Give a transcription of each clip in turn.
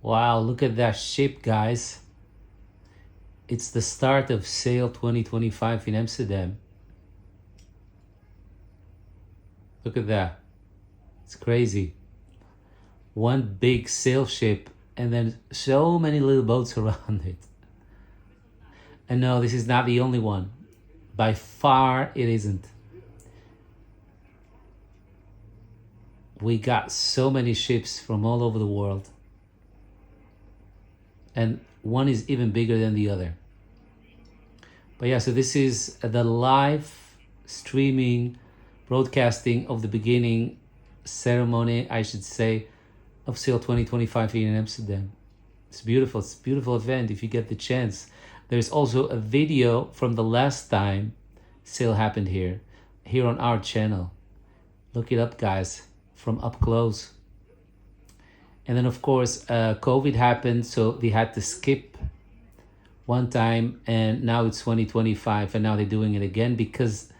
Wow, look at that ship, guys. It's the start of Sail 2025 in Amsterdam. Look at that. It's crazy. One big sail ship and then so many little boats around it. And no, this is not the only one. By far, it isn't. We got so many ships from all over the world. And one is even bigger than the other. But yeah, so this is the live streaming broadcasting of the beginning ceremony, I should say, of Sail 2025 here in Amsterdam. It's beautiful. It's a beautiful event if you get the chance. There's also a video from the last time Sail happened here on our channel. Look it up, guys, from up close. And then, of course, COVID happened, so they had to skip one time, and now it's 2025, and now they're doing it again because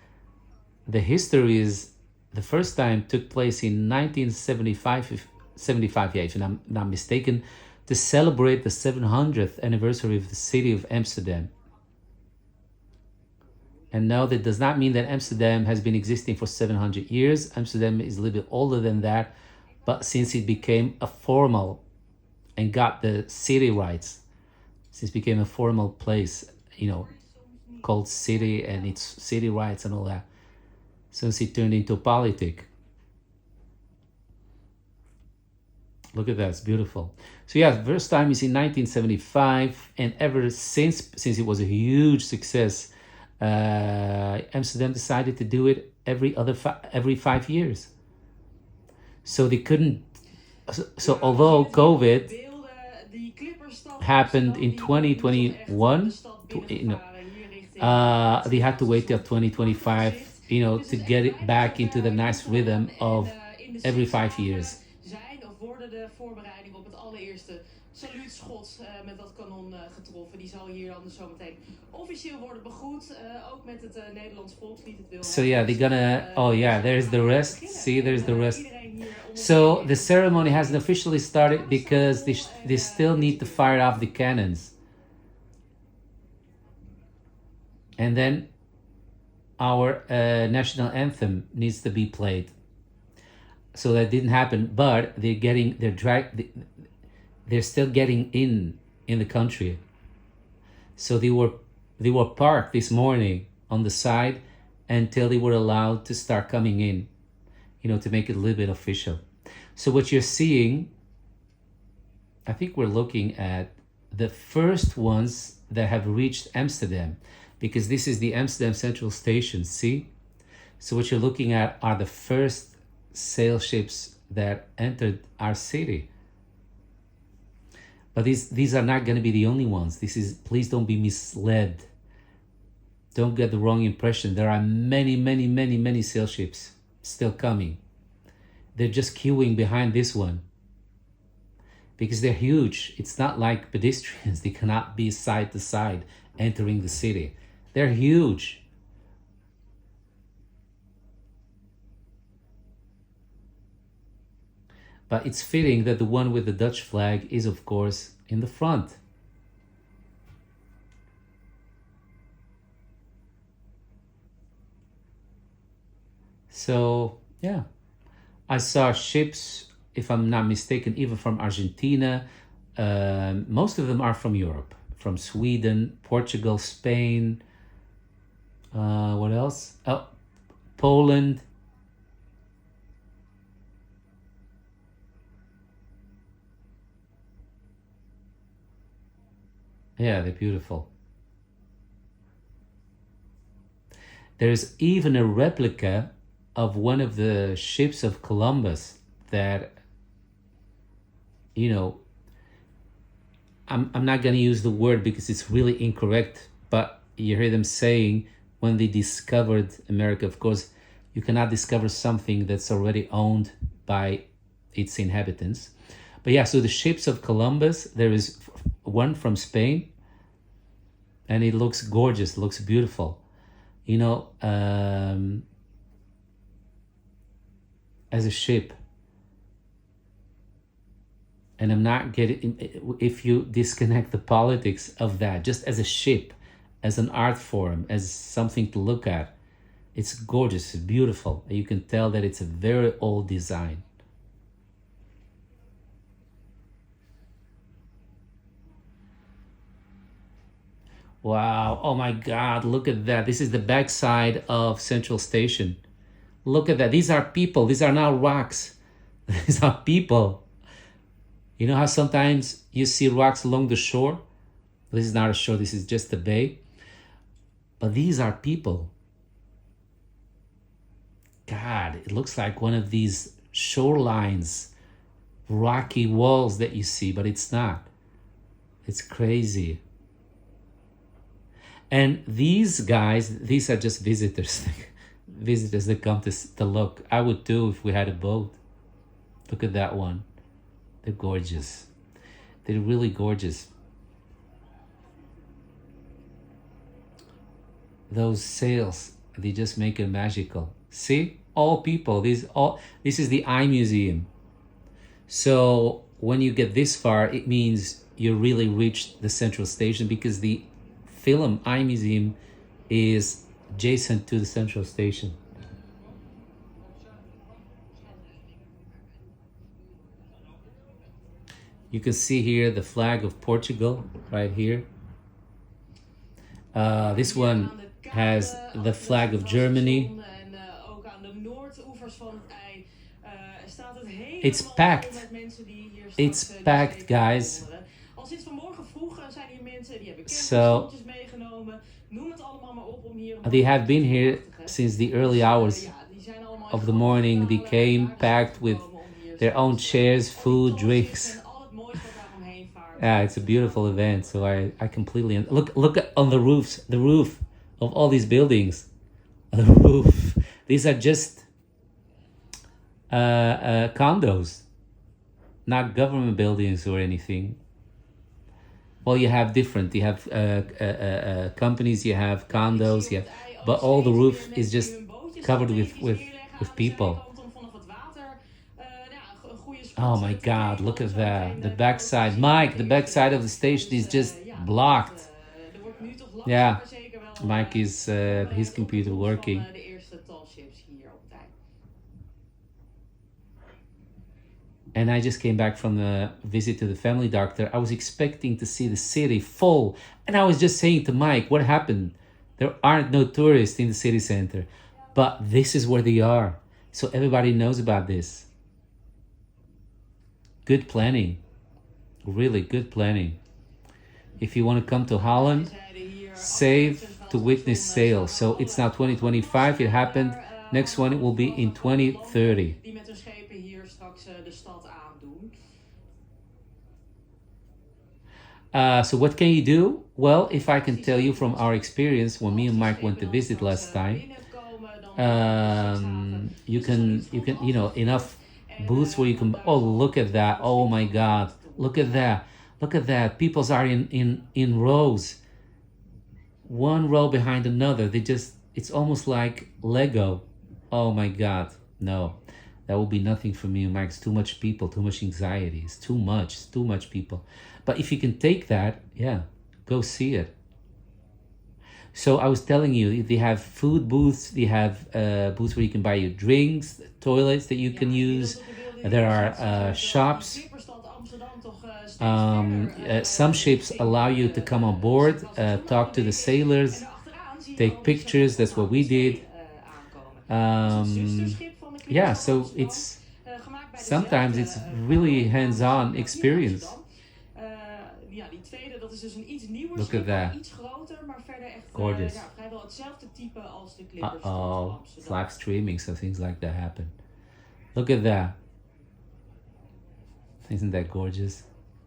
the history is the first time took place in 1975, yeah, if I'm not mistaken, to celebrate the 700th anniversary of the city of Amsterdam. And no, that does not mean that Amsterdam has been existing for 700 years. Amsterdam is a little bit older than that, but since it became a formal and got the city rights, since it became a formal place, called city and its city rights and all that, since it turned into politic. Look at that, it's beautiful. So yeah, the first time is in 1975, and ever since it was a huge success, Amsterdam decided to do it every 5 years. So they couldn't. So although COVID happened in 2021, they had to wait till 2025, to get it back into the nice rhythm of every 5 years. Worden de voorbereiding op het allereerste saluutschot met dat kanon getroffen. Die zal hier dan zometeen officieel worden begroet. Ook met het Nederlands volkslied. So yeah, they're gonna. Oh yeah, there's the rest. See, there's the rest. So the ceremony hasn't officially started because they still need to fire off the cannons. And then our national anthem needs to be played. So that didn't happen, but they're still getting in the country. So they were parked this morning on the side until they were allowed to start coming in, to make it a little bit official. So what you're seeing, I think we're looking at the first ones that have reached Amsterdam, because this is the Amsterdam Central Station, see? So what you're looking at are the first sail ships that entered our city. But these are not going to be the only ones. Please don't be misled. Don't get the wrong impression. There are many, many, many, many sail ships still coming. They're just queuing behind this one because they're huge. It's not like pedestrians. They cannot be side to side entering the city. They're huge. But it's fitting that the one with the Dutch flag is, of course, in the front. So, yeah. I saw ships, if I'm not mistaken, even from Argentina. Most of them are from Europe, from Sweden, Portugal, Spain. What else? Oh, Poland. Yeah, they're beautiful. There's even a replica of one of the ships of Columbus that, I'm not going to use the word because it's really incorrect, but you hear them saying when they discovered America, of course, you cannot discover something that's already owned by its inhabitants. But yeah, so the ships of Columbus, there is one from Spain, and it looks gorgeous, looks beautiful. As a ship. And I'm not getting, if you disconnect the politics of that, just as a ship, as an art form, as something to look at, it's gorgeous, it's beautiful. You can tell that it's a very old design. Wow, oh my God, look at that. This is the backside of Central Station. Look at that. These are people, these are not rocks. These are people. You know how sometimes you see rocks along the shore? This is not a shore, this is just a bay. But these are people. God, it looks like one of these shorelines, rocky walls that you see, but it's not. It's crazy. And these guys, these are just visitors. Visitors that come to look. I would too if we had a boat. Look at that one. They're gorgeous. They're really gorgeous. Those sails, they just make it magical. See? All people. This is the Eye Museum. So when you get this far, it means you really reached the Central Station, because the film Eye Museum is adjacent to the Central Station. You can see here the flag of Portugal right here. This one has the flag of Germany. It's packed. It's packed, guys. So they have been here since the early hours of the morning. They came packed with their own chairs, food, drinks. Yeah, it's a beautiful event. So I completely look on the roofs, the roof of all these buildings. The roof. These are just condos, not government buildings or anything. Well, you have different. You have companies. You have condos. You have, but all the roof is just covered with people. Oh my God, look at that. The backside. Mike, the backside of the station is just blocked. Yeah, Mike is his computer working. And I just came back from a visit to the family doctor. I was expecting to see the city full. And I was just saying to Mike, what happened? There aren't no tourists in the city center. But this is where they are. So everybody knows about this. Good planning. Really good planning. If you want to come to Holland, save to witness sale. So it's now 2025. It happened. Next one, it will be in 2030. So what can you do? Well, if I can tell you from our experience when me and Mike went to visit last time, you can enough booths where you can. Oh, look at that! Oh my God! Look at that! Look at that! People are in rows, one row behind another. It's almost like Lego. Oh my God! No, that will be nothing for me and Mike. It's too much people, too much anxiety. It's too much people. But if you can take that, yeah, go see it. So I was telling you, they have food booths, they have booths where you can buy your drinks, toilets that you can use. There are shops. Some ships allow you to come on board, talk to the sailors, take pictures. That's what we did. Yeah, so sometimes it's really hands-on experience. Look at that. Gorgeous. Uh-oh, it's live streaming, so things like that happen. Look at that. Isn't that gorgeous?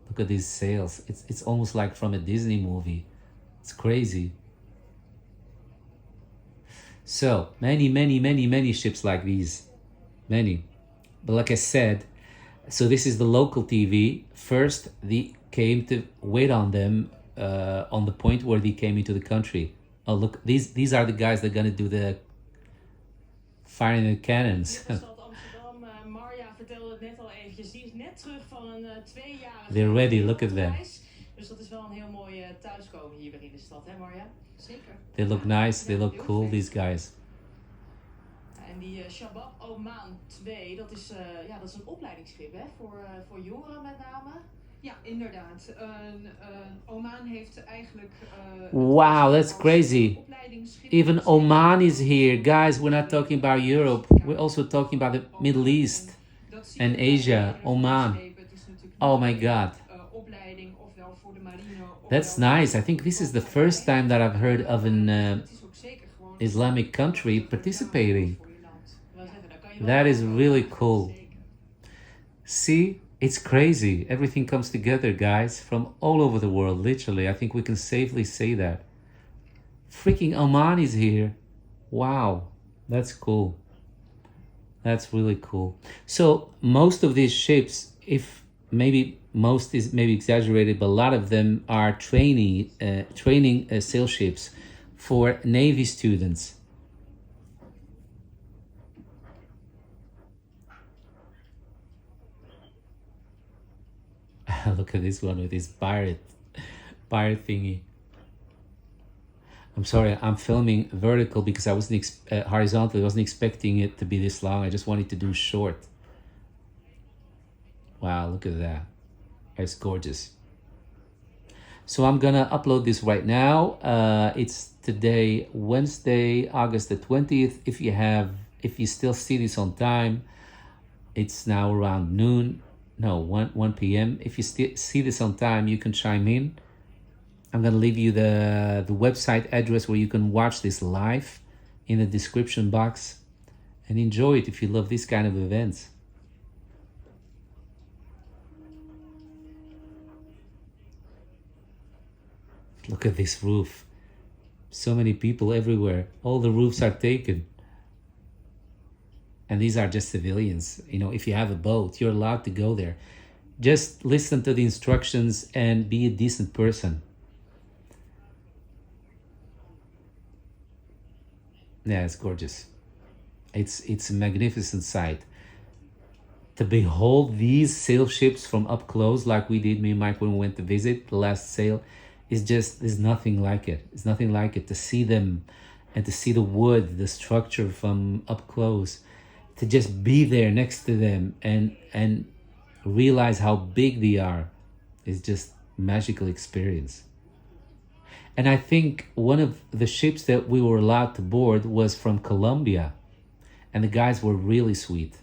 Look at these sails. It's almost like from a Disney movie. It's crazy. So many ships like these. Many. But like I said, so this is the local TV. First, they came to wait on them on the point where they came into the country. Oh, look, these are the guys that are going to do the firing the cannons. They're ready. Look at them. Dus dat is wel een heel mooi thuiskomen hier weer in de stad, hè Marja? Zeker. They look nice. They look cool, these guys. En die Shabab Oman 2, dat is een opleidingsschip, hè? Voor jongeren met name. Ja, inderdaad. Oman heeft eigenlijk... Wow, that's crazy. Even Oman is here. Guys, we're not talking about Europe. We're also talking about the Middle East and Asia. Oman. Oh my God. That's nice. I think this is the first time that I've heard of an Islamic country participating. That is really cool. See, it's crazy. Everything comes together, guys, from all over the world, literally. I think we can safely say that. Freaking Oman is here. Wow, that's cool. That's really cool. So most of these ships, if maybe most is maybe exaggerated, but a lot of them are training sail ships for Navy students. Look at this one with this pirate thingy. I'm sorry, I'm filming vertical because I wasn't horizontal. I wasn't expecting it to be this long. I just wanted to do short. Wow, look at that. It's gorgeous. So I'm gonna upload this right now. It's today, Wednesday, August the 20th. If you still see this on time, it's now around noon. No, 1 p.m. If you see this on time, you can chime in. I'm gonna leave you the website address where you can watch this live in the description box and enjoy it if you love this kind of events. Look at this roof. So many people everywhere. All the roofs are taken. And these are just civilians. You know, if you have a boat, you're allowed to go there. Just listen to the instructions and be a decent person. Yeah, it's gorgeous. It's a magnificent sight. To behold these sail ships from up close, like we did, me and Mike, when we went to visit the last sail, there's nothing like it. It's nothing like it. To see them and to see the wood, the structure from up close, to just be there next to them and realize how big they are is just magical experience. And I think one of the ships that we were allowed to board was from Colombia. And the guys were really sweet.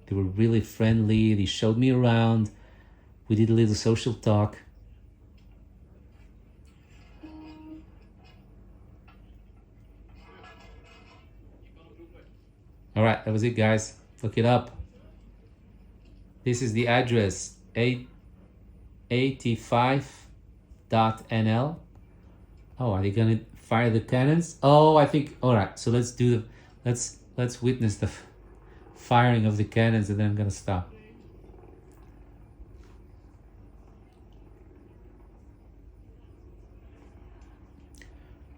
They were really friendly. They showed me around. We did a little social talk. All right, that was it, guys. Look it up. This is the address, 85.nl. Oh, are they gonna fire the cannons? Oh, I think. All right, so let's witness the firing of the cannons, and then I'm gonna stop.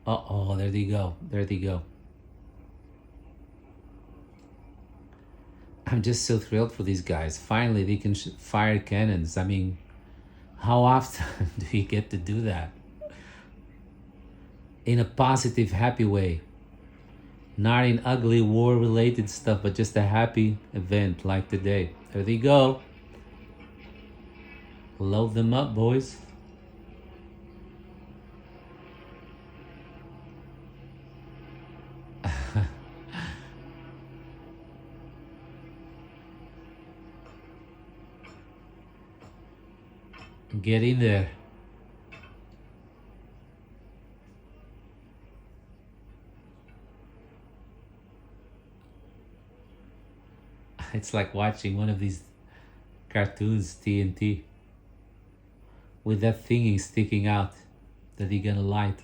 Oh, there they go. There they go. I'm just so thrilled for these guys. Finally, they can fire cannons. I mean, how often do you get to do that? In a positive, happy way. Not in ugly, war-related stuff, but just a happy event like today. There they go. Load them up, boys. Get in there. It's like watching one of these cartoons, TNT, with that thingy sticking out that you're gonna light.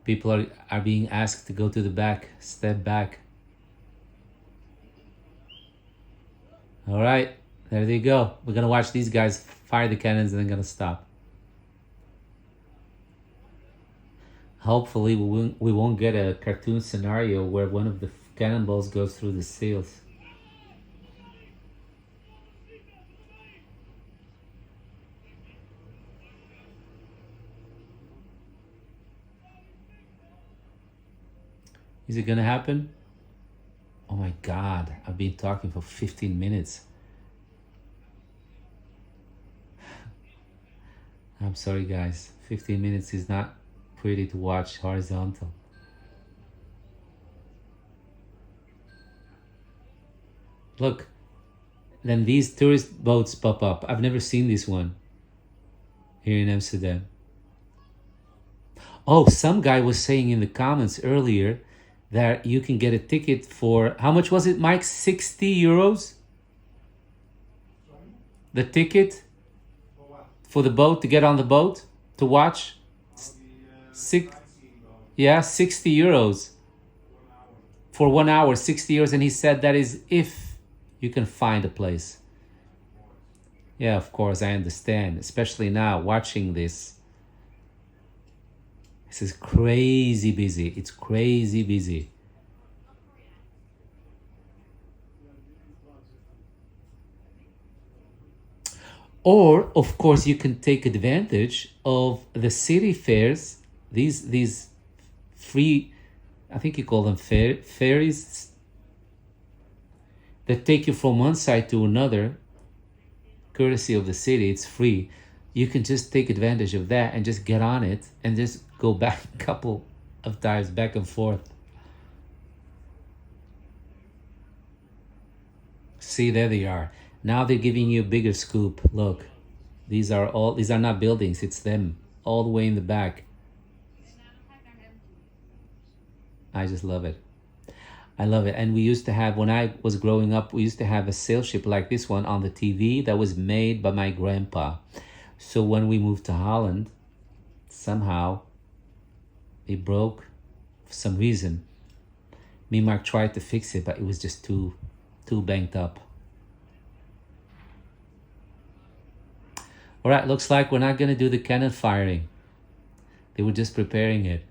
People are being asked to go to the back, step back. All right, there they go. We're gonna watch these guys fire the cannons and then gonna stop. Hopefully we won't get a cartoon scenario where one of the cannonballs goes through the seals. Is it gonna happen? Oh my God, I've been talking for 15 minutes. I'm sorry guys, 15 minutes is not pretty to watch horizontal. Look, then these tourist boats pop up. I've never seen this one here in Amsterdam. Oh, some guy was saying in the comments earlier that you can get a ticket for, how much was it, Mike? 60 euros? The ticket for the boat, to get on the boat, to watch? Six, yeah, 60 euros. For 1 hour, 60 euros. And he said that is if you can find a place. Yeah, of course, I understand. Especially now, watching this. This is crazy busy. It's crazy busy. Or, of course, you can take advantage of the city fairs. These free, I think you call them ferries, that take you from one side to another, courtesy of the city. It's free. You can just take advantage of that and just get on it and just go back a couple of times, back and forth. See, there they are. Now they're giving you a bigger scoop. Look, these are not buildings, it's them all the way in the back. I just love it. I love it. And we used to have, when I was growing up, we used to have a sail ship like this one on the TV that was made by my grandpa. So when we moved to Holland, somehow it broke for some reason. Me and Mark tried to fix it, but it was just too banged up. All right, looks like we're not going to do the cannon firing. They were just preparing it.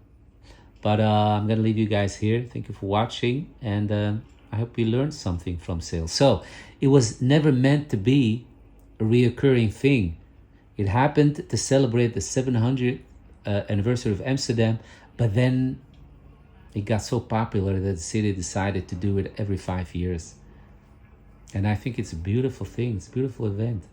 But I'm going to leave you guys here. Thank you for watching. And I hope you learned something from sail. So it was never meant to be a reoccurring thing. It happened to celebrate the 700th anniversary of Amsterdam. But then it got so popular that the city decided to do it every 5 years. And I think it's a beautiful thing. It's a beautiful event.